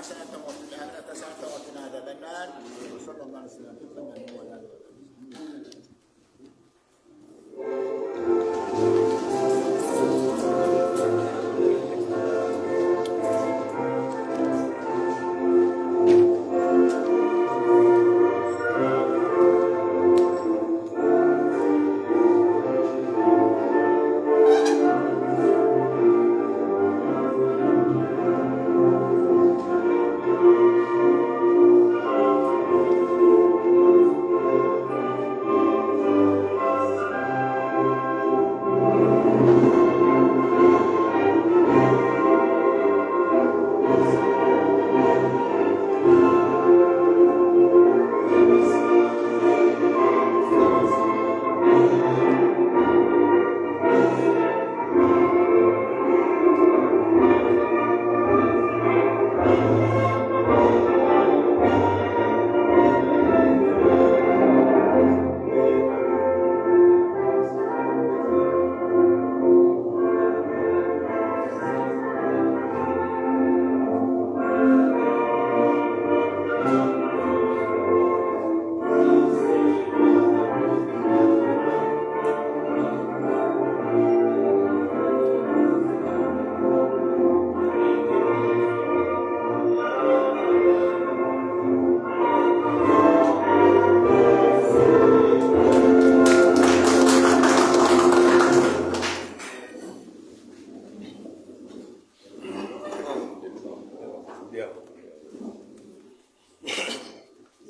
حسنة وفي الآخرة حسنة وقنا عذاب النار وصلى الله عليه وسلم.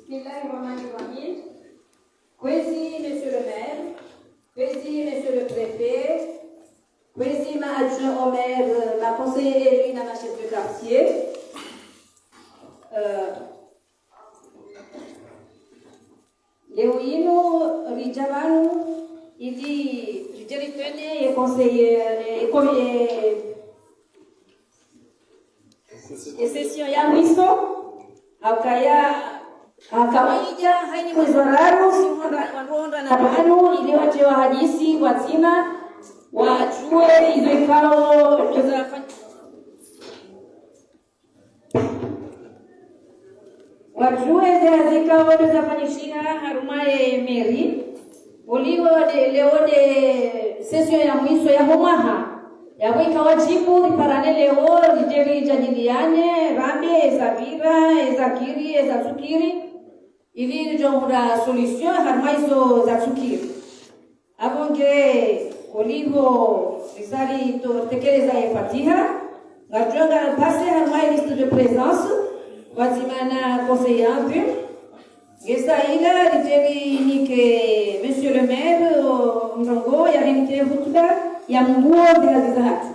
Bismillahirrahmanirrahim. Kwezi, monsieur le maire, Kwezi, monsieur le préfet, Kwezi, ma adjoint au maire, ma conseillère élue dans ma chef de quartier. Léoïno Rijavanu, il dit, je dirais et conseiller, et session ya mwiso, akaya kawaida haini mwezi wa Raru, si wanronda na banu ili wache wa hadisi wazima wajue hizo ikao wajue zikao zafanyishika harumaye meri uliwo leode session ya mwiso ya homaha yaweka wajibu riparane leo lijeri jadiliane rambe ezabira ezakiri ezatsukiri ili njohura solution harmaizo zatsukiri abonge olivo risali to tekeleza efatiha ngajunga passe harmai liste de présence wazimana conseillante gesaila lijeri nike monsieur le maire mjongo ya rinite hutuba ya nguo za hatu.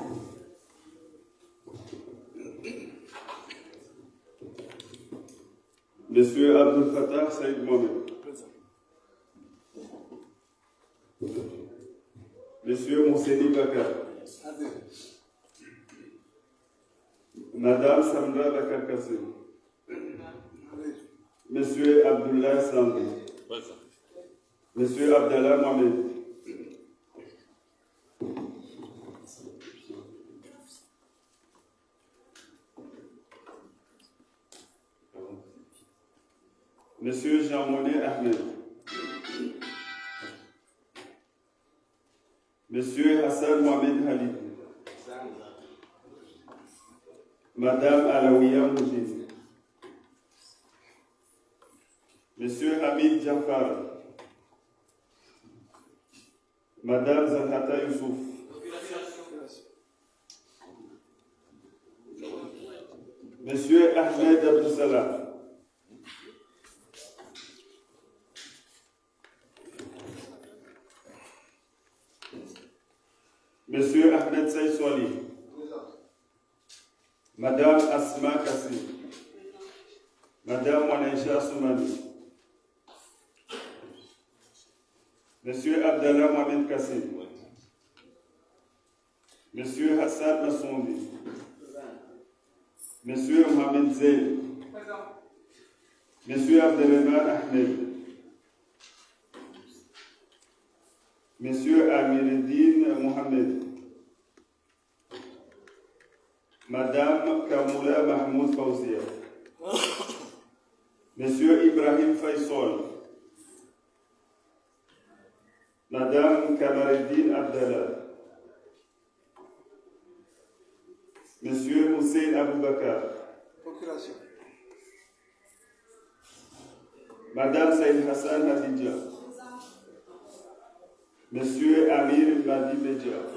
Monsieur Abdul Fattah Saïd Mohamed. Monsieur Mousseni Bakar. Madame Samra Bakar Kassim. Monsieur Abdullah Sambi. Monsieur Abdallah Mohamed. Monsieur Jean-Monet Ahmed. Monsieur Hassan Mohamed Halid. Madame Alaouia Moujid. Monsieur Hamid Jafar. Madame Zahata Youssouf. Monsieur Ahmed Abdoussalam. Monsieur Ahmed Saïd Swali. Madame Asma Kassim. Madame Wanaïcha Soumani. Monsieur Abdallah Mohamed Kassim. Monsieur Hassan Massoundi. Monsieur Mohamed Zeyn. Monsieur Abdelrahman Ahmed. Monsieur Amiruddin Mohamed. Madame Kamoula Mahmoud Fauzia. Monsieur Ibrahim Faisal, Madame Kamareddin Abdallah, Monsieur Hussein Aboubakar, Procuration. Madame Saïd Hassan Hadidja, Monsieur Amir Madi Medja,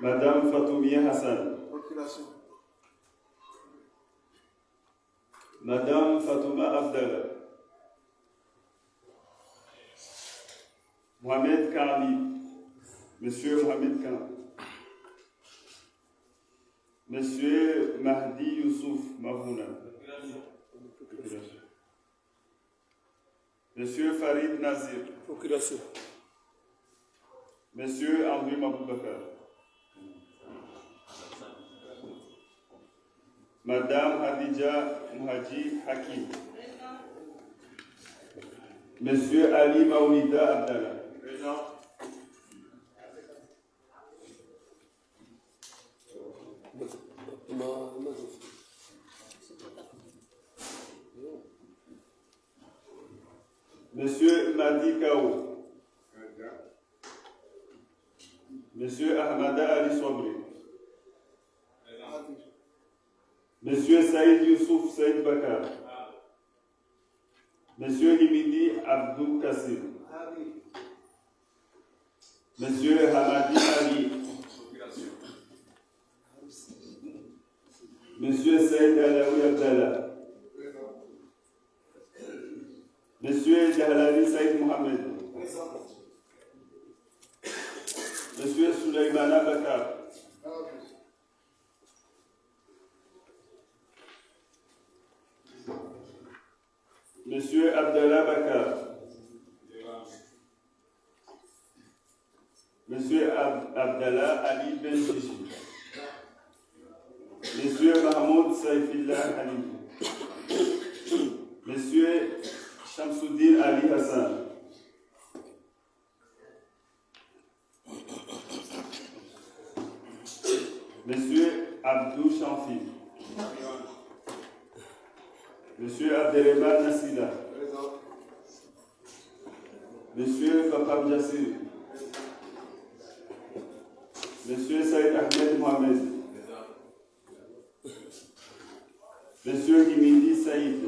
Madame Fatoumia Hassan, Procuration. Madame Fatouma Abdallah, Mohamed Kami, Monsieur Mohamed Khan, Monsieur Mahdi Youssouf Mahouna, Monsieur Farid Nazir, Procuration. Monsieur André Maboubakar, Madame Hadija Mouhaji Hakim, Monsieur Ali Maoulida Abdallah, Monsieur Madi Kao, Monsieur Ahmada Ali Sobri, Monsieur Saïd Youssouf Saïd Bakar, Monsieur Himidi Abdou Kassim, Monsieur Hamadi Ali, Monsieur Saïd Alaoui Abdallah, Monsieur Jahalali Saïd Mohamed, Monsieur Souleymana Bakar, Monsieur Abdallah Bakar, Monsieur Abdallah Ali Benjishi, Monsieur Mahmoud Saifillah Ali, Monsieur Shamsuddin Ali Hassan, Monsieur Abdou Chanfi, Monsieur Abdelrahman Nassila, Monsieur Papam Jassir, Monsieur Saïd Ahmed Mohamed, Monsieur Himidi Saïd,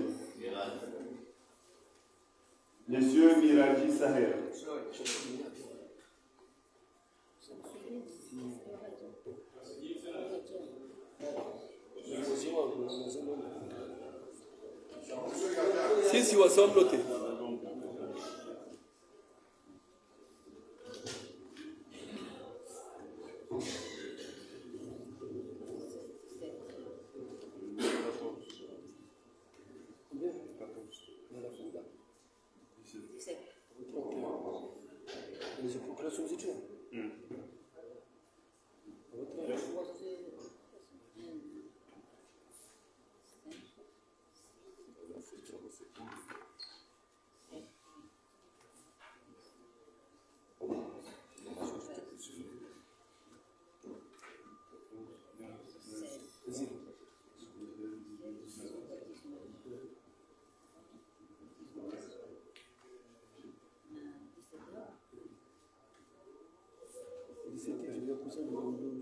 Monsieur Miraji Saher, Sisi wasamlote.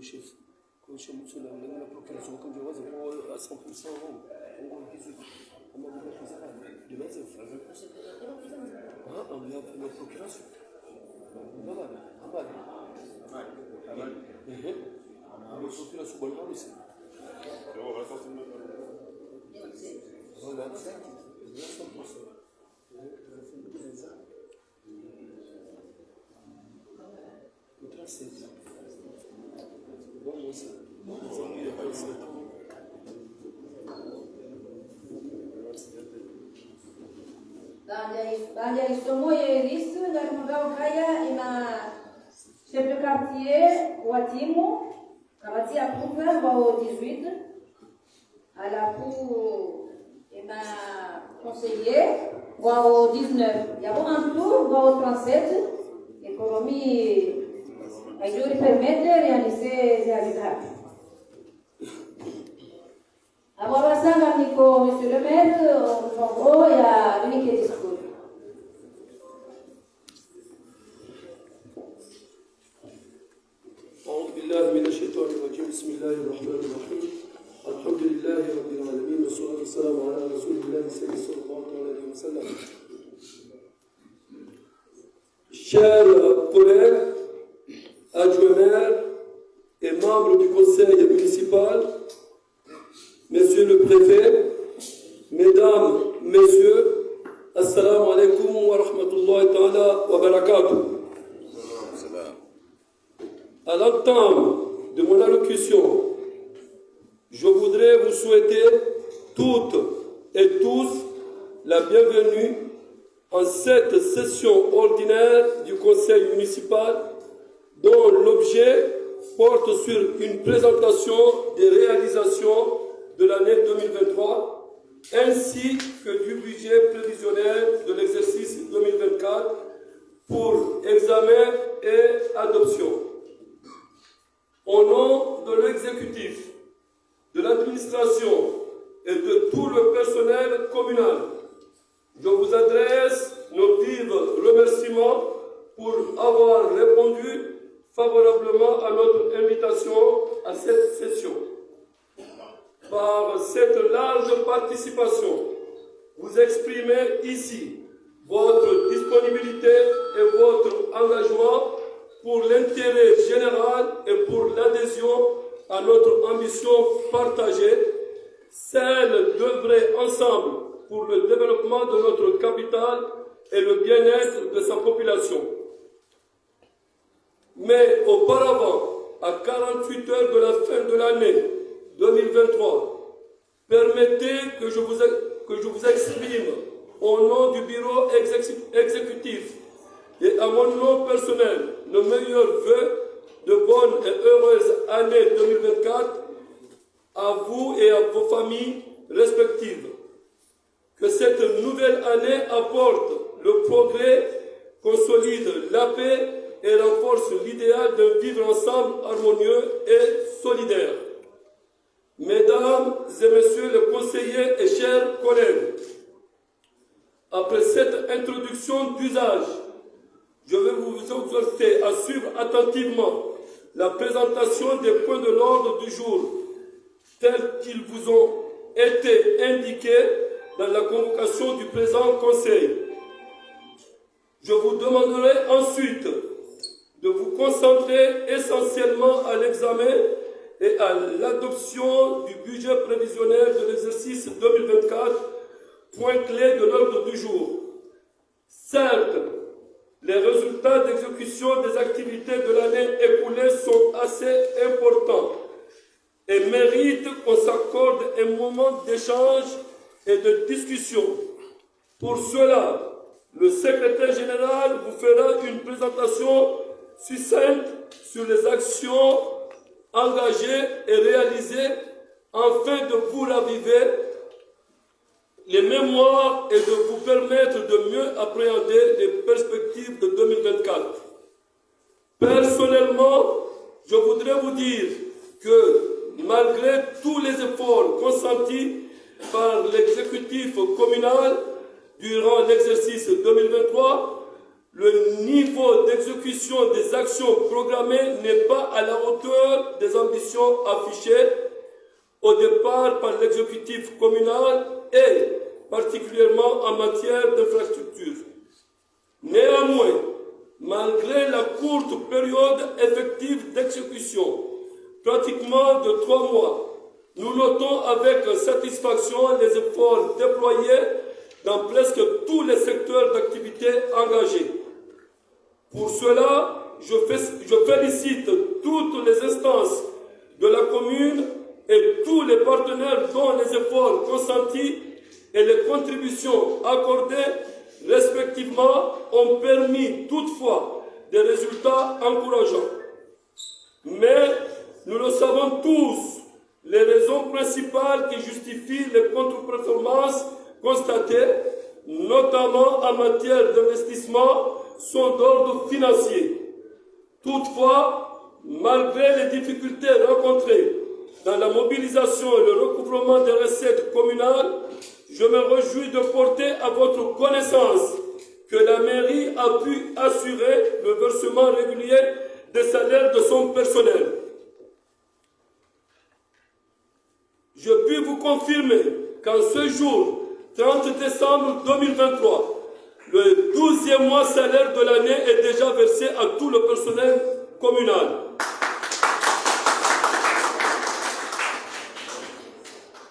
Chef, quand je suis là, la procuration, comme je vois, c'est à 100%. On m'a dit que c'est de base. On lui a fait la procuration. Pas mal. La procuration, bonne mal aussi. Voilà, 100%. Baada ya isomo ya Yesu ndio mgao kaya ina shepe quartier Watimu, kamati ya Kuva wao 18, alafu ina conseiller wao 19, yabo en tout wao 37, économie ajuri permettre réaliser ces habitats. Avant ça, monsieur le maire, en gros, il y a l'unique discours. أعوذ بالله من الشيطان الرجيم بسم الله الرحمن الرحيم الحمد لله رب العالمين والصلاة والسلام على رسول الله صلى الله عليه وسلم. Chers collègues, adjoints maires et membres du conseil municipal, Monsieur le préfet, mesdames, messieurs, assalamu alaikum wa rahmatullahi ta'ala wa barakatuh. À l'entame de mon allocution, je voudrais vous souhaiter toutes et tous la bienvenue en cette session ordinaire du conseil municipal dont l'objet porte sur une présentation des réalisations de l'année 2023 ainsi que du budget prévisionnel de l'exercice 2024 pour examen et adoption. Au nom de l'exécutif, de l'administration et de tout le personnel communal, je vous adresse nos vifs remerciements pour avoir répondu favorablement à notre invitation à cette session. Par cette large participation, vous exprimez ici votre disponibilité et votre engagement pour l'intérêt général et pour l'adhésion à notre ambition partagée, celle d'œuvrer ensemble pour le développement de notre capitale et le bien-être de sa population. Mais auparavant, à 48 heures de la fin de l'année 2023, permettez que je vous exprime au nom du bureau exécutif et à mon nom personnel nos meilleurs vœux de bonne et heureuse année 2024 à vous et à vos familles respectives. Que cette nouvelle année apporte le progrès, consolide la paix et renforce l'idéal d'un vivre ensemble harmonieux et solidaire. Mesdames et messieurs les conseillers et chers collègues, après cette introduction d'usage, je vais vous exhorter à suivre attentivement la présentation des points de l'ordre du jour, tels qu'ils vous ont été indiqués dans la convocation du présent Conseil. Je vous demanderai ensuite de vous concentrer essentiellement à l'examen et à l'adoption du budget prévisionnel de l'exercice 2024, point clé de l'ordre du jour. Certes, les résultats d'exécution des activités de l'année écoulée sont assez importants et méritent qu'on s'accorde un moment d'échange et de discussion. Pour cela, le secrétaire général vous fera une présentation succincte sur les actions engagées et réalisées afin de vous raviver les mémoires et de vous permettre de mieux appréhender les perspectives de 2024. Personnellement, je voudrais vous dire que malgré tous les efforts consentis par l'exécutif communal durant l'exercice 2023, le niveau d'exécution des actions programmées n'est pas à la hauteur des ambitions affichées au départ par l'exécutif communal et particulièrement en matière d'infrastructures. Néanmoins, malgré la courte période effective d'exécution, pratiquement de 3 mois, nous notons avec satisfaction les efforts déployés dans presque tous les secteurs d'activité engagés. Pour cela, je félicite toutes les instances de la commune et tous les partenaires dont les efforts consentis et les contributions accordées respectivement ont permis toutefois des résultats encourageants. Mais nous le savons tous, les raisons principales qui justifient les contre-performances constatées, notamment en matière d'investissement, sont d'ordre financier. Toutefois, malgré les difficultés rencontrées dans la mobilisation et le recouvrement des recettes communales, je me réjouis de porter à votre connaissance que la mairie a pu assurer le versement régulier des salaires de son personnel. Je puis vous confirmer qu'en ce jour, 30 décembre 2023, le 12e mois salaire de l'année est déjà versé à tout le personnel communal.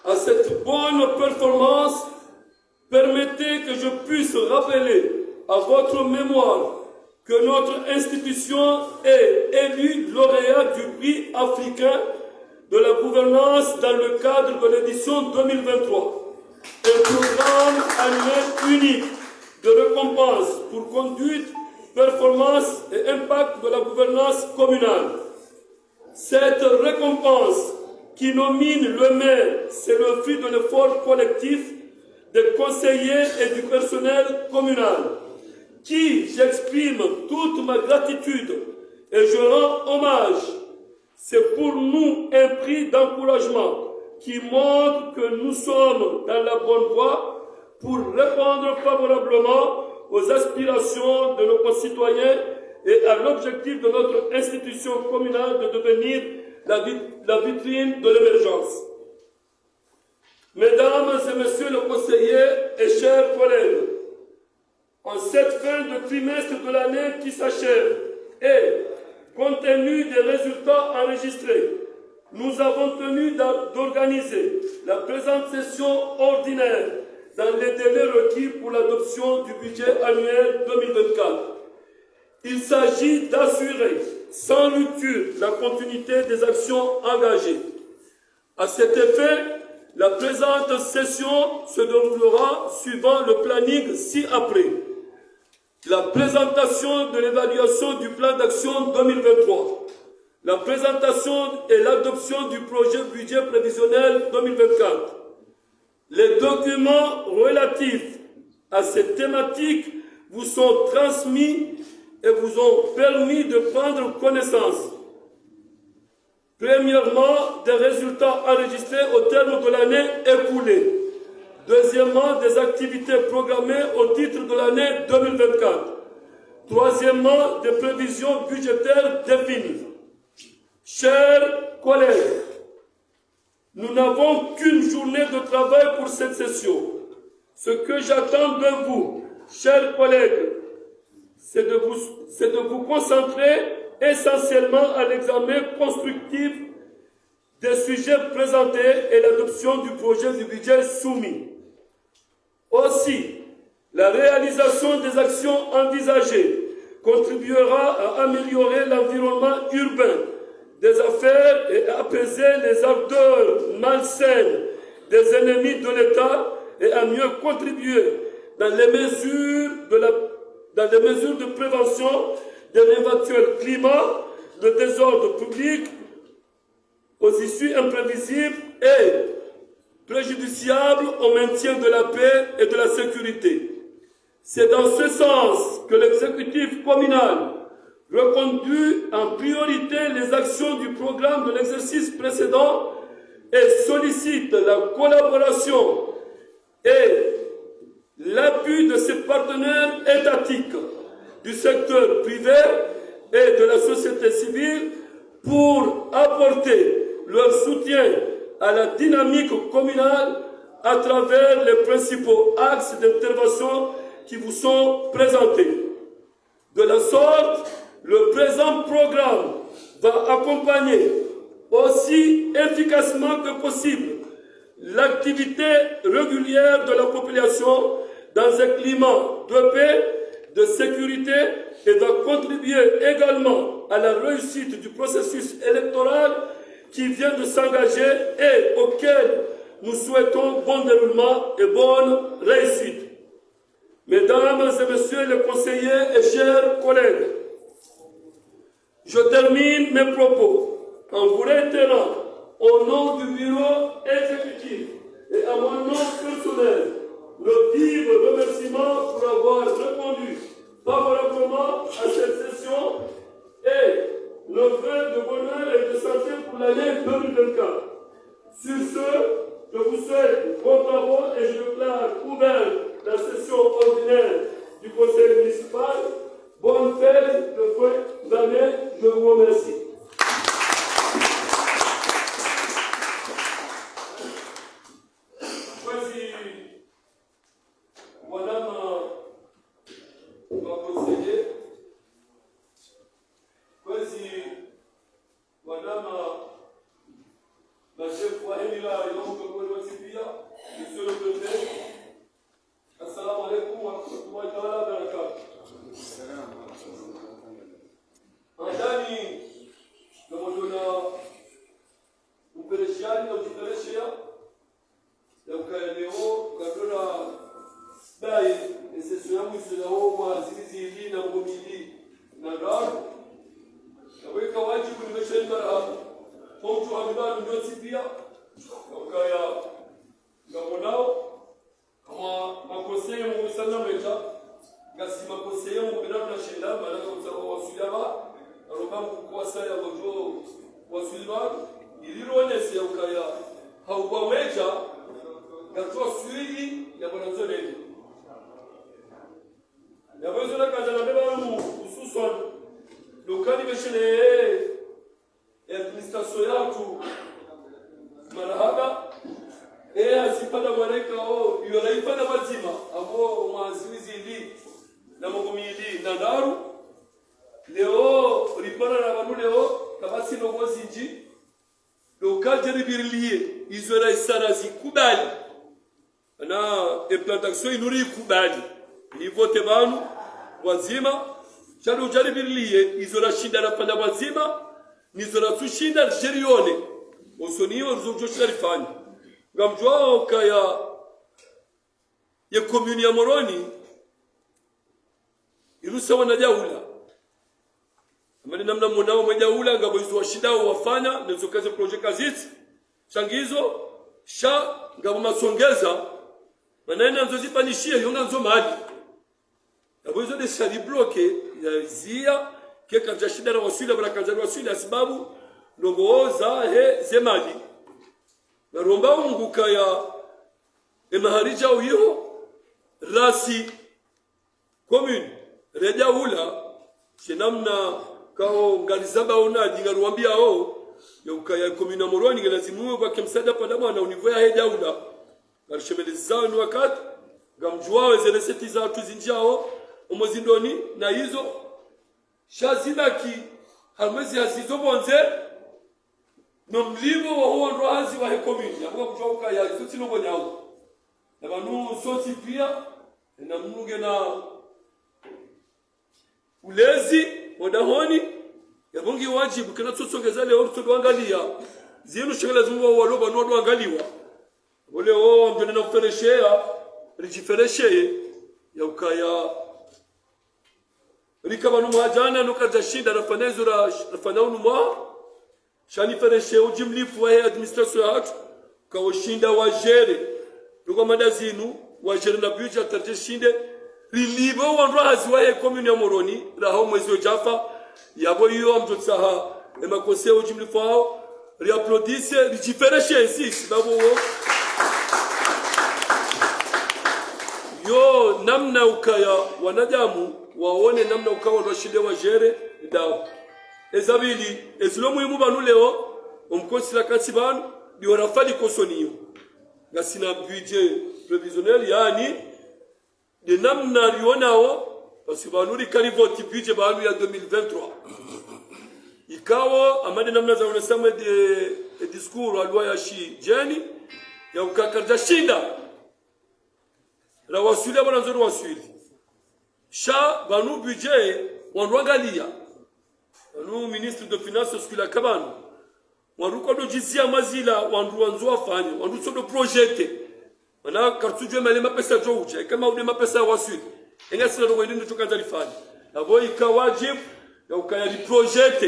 À cette bonne performance, permettez que je puisse rappeler à votre mémoire que notre institution est élue lauréat du prix africain de la gouvernance dans le cadre de l'édition 2023. Un programme annuel unique de récompense pour conduite, performance et impact de la gouvernance communale. Cette récompense qui nomine le maire, c'est le fruit de l'effort collectif des conseillers et du personnel communal, qui j'exprime toute ma gratitude et je rends hommage. C'est pour nous un prix d'encouragement qui montre que nous sommes dans la bonne voie pour répondre favorablement aux aspirations de nos concitoyens et à l'objectif de notre institution communale de devenir la vitrine de l'émergence. Mesdames et messieurs les conseillers et chers collègues, en cette fin de trimestre de l'année qui s'achève et compte tenu des résultats enregistrés, nous avons tenu d'organiser la présente session ordinaire dans les délais requis pour l'adoption du budget annuel 2024. Il s'agit d'assurer sans rupture la continuité des actions engagées. À cet effet, la présente session se déroulera suivant le planning ci-après. La présentation de l'évaluation du plan d'action 2023. La présentation et l'adoption du projet budget prévisionnel 2024. Les documents relatifs à ces thématiques vous sont transmis et vous ont permis de prendre connaissance. Premièrement, des résultats enregistrés au terme de l'année écoulée. Deuxièmement, des activités programmées au titre de l'année 2024. Troisièmement, des prévisions budgétaires définies. Chers collègues, nous n'avons qu'une journée de travail pour cette session. Ce que j'attends de vous, chers collègues, c'est de vous concentrer essentiellement à l'examen constructif des sujets présentés et l'adoption du projet du budget soumis. Aussi, la réalisation des actions envisagées contribuera à améliorer l'environnement urbain des affaires et à apaiser les ardeurs malsaines des ennemis de l'État et à mieux contribuer dans les mesures de prévention d'un éventuel climat de désordre public aux issues imprévisibles et préjudiciables au maintien de la paix et de la sécurité. C'est dans ce sens que l'exécutif communal reconduit en priorité les actions du programme de l'exercice précédent et sollicite la collaboration et l'appui de ses partenaires étatiques du secteur privé et de la société civile pour apporter leur soutien à la dynamique communale à travers les principaux axes d'intervention qui vous sont présentés. De la sorte, le présent programme va accompagner aussi efficacement que possible l'activité régulière de la population dans un climat de paix, de sécurité et va contribuer également à la réussite du processus électoral qui vient de s'engager et auquel nous souhaitons bon déroulement et bonne réussite. Mesdames et messieurs les conseillers et chers collègues, Je termine mes propos en vous réitérant au nom du bureau exécutif et à mon nom personnel le vive remerciement pour avoir répondu favorablement à cette session et le vœu de bonheur et de santé pour l'année 2024. Sur ce, je vous souhaite bon travaux et je déclare ouverte la session ordinaire du conseil municipal. Bonne fête de fin d'année, je vous remercie. Voici, madame ma conseillère. Voici, madame la chef Wahemila et l'oncle Kouelwatipia, monsieur le préfet. Assalamu alaikum wa rahmatullahi wa barakatuh. Andani na modona upereshani na ujipereshia ya ukaeleo kadona dai esesio yangu isilao kwa zili na ngomili na daru kaweka wajibu nimeshaenda mtu amibana ndio pia ukaya ngamonao kama makoseo mwisana meta ngasi makoseo mbona tunashinda maana kwa wasujaba arobam kwa saya gojo wasujaba ilironese ukaya hauba weja ngatoa suigi ya bwana nzoleni ya bwana nzoleni kaza na beba hususan lokali meshele administration yatu marahaba asipanda mwaneka yolaifana mazima abo mwazizi ili na mogomili na daru leo ripana na banu leo kabasi nogozi nji lokaje ribirliye izora isana zikubali na implantation inuri kubali ivote banu wazima chalo jaribirliye izora shinda na panda wazima nizora tushinda jerione osoniyo zojo sharifani ngamjwao kaya ya komuni ya Moroni irusa wanajaula amani namna mwanao mwajaula ngabo hizo washidao wafanya nezo kazi project kaziti changizo sha ngabo masongeza manena nzozifanishie yonga nzo mali ngabo hizo de shali bloke ya zia keka jashida na wasila barakanza wasila sababu ndogoza zemali naromba unguka ya emaharija uyo rasi commune reja ula chenamna kao ngalizaba ona dingaruambia ya ukaya commune Moroni ngelazimu kwa kimsada padama na univoya heja ula arshebelezano wakati ngamjwao zile seti za tuzinjao umozindoni na hizo shazibaki hamwezi hazizobonze no mlibo wa huo ndoazi wa hekomini yabuka kuchoka ya sutino bonyao na banu soti pia na mnuge na ulezi wadahoni yabongi wajibu kana tutsongeza leo tuangalia zinu shagala zungu wa loba no angaliwa wale mbona na kufereshea rijifereshee ya ukaya rikaba numajana nukaja shinda rafanezo rafanaunu mwa shani fereshe ujimlifu wa administration yatu kawashinda wajere ruko madazinu wajere na buja tarje shinde rilibo wandu haziwa commune ya Moroni raho mwezi ojafa yabo iyo mjotsaha emakose ujimlifu wao riapplaudisse rijifereshe sisi babo yo namna ukaya wanajamu waone namna ukawa rashide wajere dawo ezabili ezilo muhimu banu leo omkonsila kasibanu biorafali kosoniyo ngasina budget prévisionnel yani de namna rionao pasibanu rikali vote budget banu ya 2023 ikawo amade namna za unasema de discours alwa ya shi jeni ya ukakarja shinda la wasuli bana nzoro wasuli sha banu budget wanwangalia nu ministre de finance skula kabanu waruko do jisia mazila wandu wanzo afanye wandu so do project mana kartujwe mali mapesa jouje kama ude mapesa wasuli engasina do wende tukanza lifanya abo ikawajib ya ukaya di project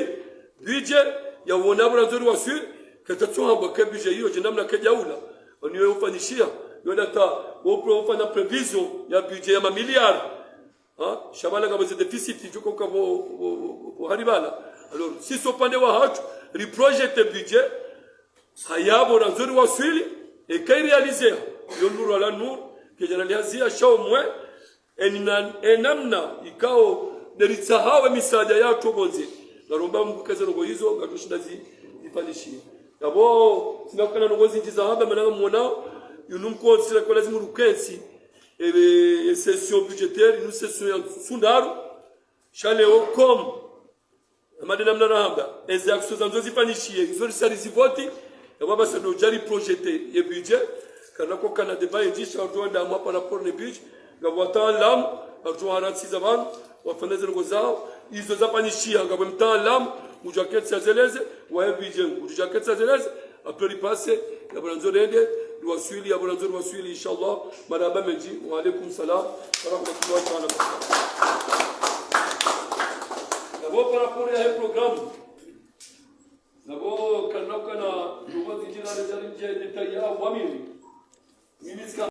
budget ya wona brazori wasu katatsuha baka budget hiyo jenda mna kajaula oniwe ufanishia yona ta wopro ufanya prevision ya budget ya mamiliard shabala kama ze deficit joko kwa haribala alors si sopande wa hatu ri project budget hayabo brazori wasu et kai réaliser yonuru ala nur ke generalizia shao mwe enamna ikao nerisahawe misaada yato bonze naromba Mungu kaze rogo hizo gatushinda zifalishie yabo sinakana ngozi njiza haba mananga muonao yunumko sira kwa lazima rukensi session budgétaire nous session ya fundaru chaleo comme madena mna hamba exactions zanzo zifanyishie hizo risali zivoti yabo basa do jari projeté et budget kana ko kana débat injisha ndo mwa par rapport ne budget ngabwata lam arjuana sizaban wafanya zile zao hizo zapanishia ngabwe mtaalam ujaketi sazeleze wa budget ujaketi sazeleze après passer ya branzo dende waswili ya branzo waswili inshallah marhaba meji wa alaykum salam wa rahmatullahi wa barakatuh nabo par rapport à programme nabo kana ndugu zinjira za nje détaillé wa mimi